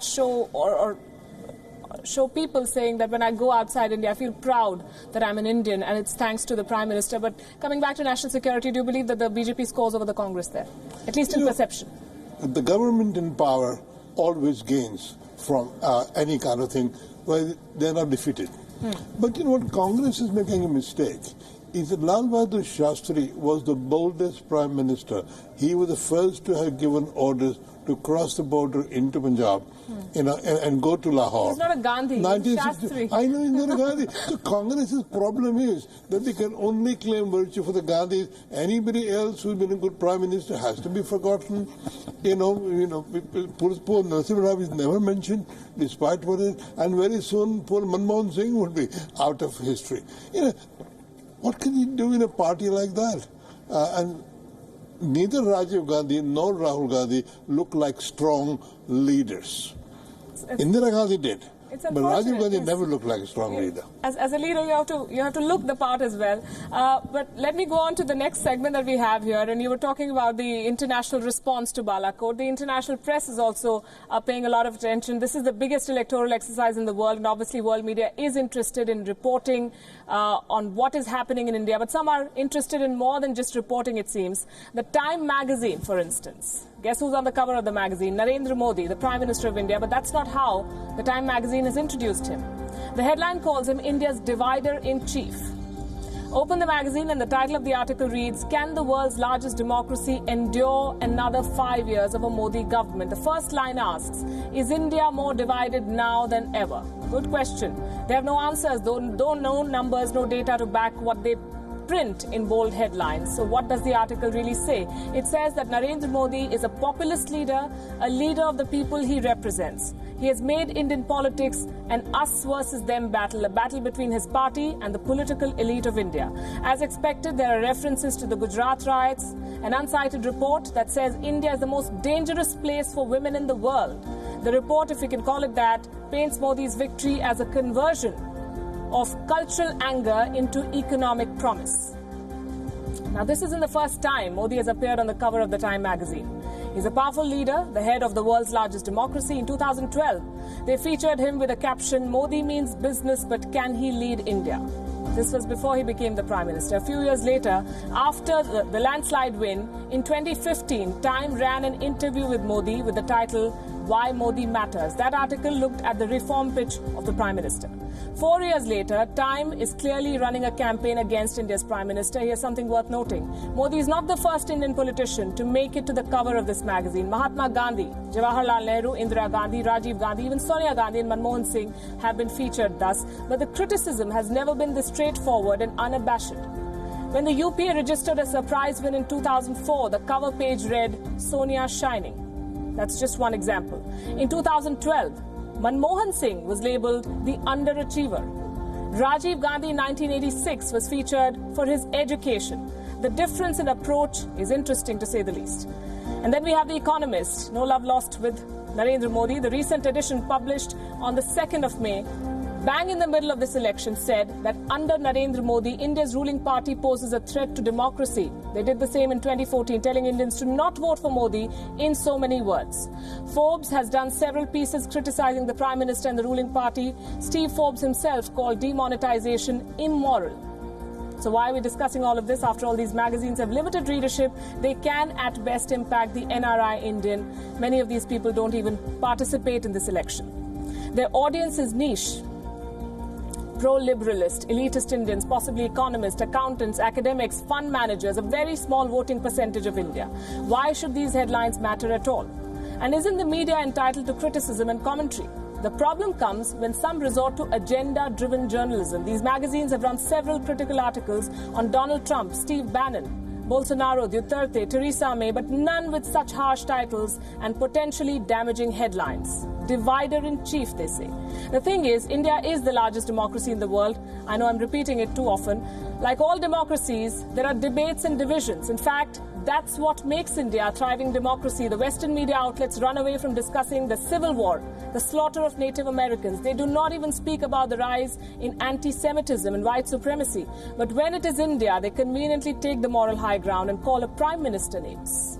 show or show people saying that when I go outside India, I feel proud that I'm an Indian, and it's thanks to the Prime Minister. But coming back to national security, do you believe that the BJP scores over the Congress there, at least in perception? The government in power always gains from any kind of thing where they're not defeated. But you know what, Congress is making a mistake. Is that Lal Bahadur Shastri was the boldest Prime Minister. He was the first to have given orders to cross the border into Punjab, and go to Lahore. He's not a Gandhi, he's Shastri. I know he's not a Gandhi. So Congress's problem is that they can only claim virtue for the Gandhis. Anybody else who's been a good Prime Minister has to be forgotten. Poor Narasimha Rao is never mentioned, despite what it is. And very soon, poor Manmohan Singh would be out of history. What can you do in a party like that? And neither Rajiv Gandhi nor Rahul Gandhi look like strong leaders. Indira Gandhi did. But Rajiv Gandhi never looked like a strong leader. As a leader, you have to look the part as well. But let me go on to the next segment that we have here. And you were talking about the international response to Balakot. The international press is also paying a lot of attention. This is the biggest electoral exercise in the world, and obviously world media is interested in reporting on what is happening in India. But some are interested in more than just reporting, it seems. The Time magazine, for instance. Guess who's on the cover of the magazine? Narendra Modi, the Prime Minister of India. But that's not how the Time magazine has introduced him. The headline calls him India's divider-in-chief. Open the magazine and the title of the article reads, "Can the world's largest democracy endure another 5 years of a Modi government?" The first line asks, is India more divided now than ever? Good question. They have no answers, no numbers, no data to back what they print in bold headlines. So what does the article really say? It says that Narendra Modi is a populist leader, a leader of the people he represents. He has made Indian politics an us versus them battle, a battle between his party and the political elite of India. As expected, there are references to the Gujarat riots, an uncited report that says India is the most dangerous place for women in the world. The report, if you can call it that, paints Modi's victory as a conversion of cultural anger into economic promise. Now, this isn't the first time Modi has appeared on the cover of the Time magazine. He's a powerful leader, the head of the world's largest democracy. In 2012, they featured him with a caption, "Modi means business, but can he lead India?" This was before he became the Prime Minister. A few years later, after the landslide win, in 2015, Time ran an interview with Modi with the title, "Why Modi Matters." That article looked at the reform pitch of the Prime Minister. 4 years later, Time is clearly running a campaign against India's Prime Minister. Here's something worth noting. Modi is not the first Indian politician to make it to the cover of this magazine. Mahatma Gandhi, Jawaharlal Nehru, Indira Gandhi, Rajiv Gandhi, even Sonia Gandhi and Manmohan Singh have been featured thus. But the criticism has never been this straightforward and unabashed. When the UPA registered a surprise win in 2004, the cover page read, "Sonia shining." That's just one example. In 2012, Manmohan Singh was labelled the underachiever. Rajiv Gandhi in 1986 was featured for his education. The difference in approach is interesting, to say the least. And then we have The Economist, no love lost with Narendra Modi. The recent edition published on the 2nd of May, bang in the middle of this election, said that under Narendra Modi, India's ruling party poses a threat to democracy. They did the same in 2014, telling Indians to not vote for Modi in so many words. Forbes has done several pieces criticizing the Prime Minister and the ruling party. Steve Forbes himself called demonetization immoral. So why are we discussing all of this? After all, these magazines have limited readership. They can at best impact the NRI Indian. Many of these people don't even participate in this election. Their audience is niche. Pro-liberalist, elitist Indians, possibly economists, accountants, academics, fund managers, a very small voting percentage of India. Why should these headlines matter at all? And isn't the media entitled to criticism and commentary? The problem comes when some resort to agenda-driven journalism. These magazines have run several critical articles on Donald Trump, Steve Bannon, Bolsonaro, Duterte, Theresa May, but none with such harsh titles and potentially damaging headlines. Divider-in-chief, they say. The thing is, India is the largest democracy in the world. I know I'm repeating it too often. Like all democracies, there are debates and divisions. In fact, that's what makes India a thriving democracy. The Western media outlets run away from discussing the civil war, the slaughter of Native Americans. They do not even speak about the rise in anti-Semitism and white supremacy. But when it is India, they conveniently take the moral high ground and call a prime minister names.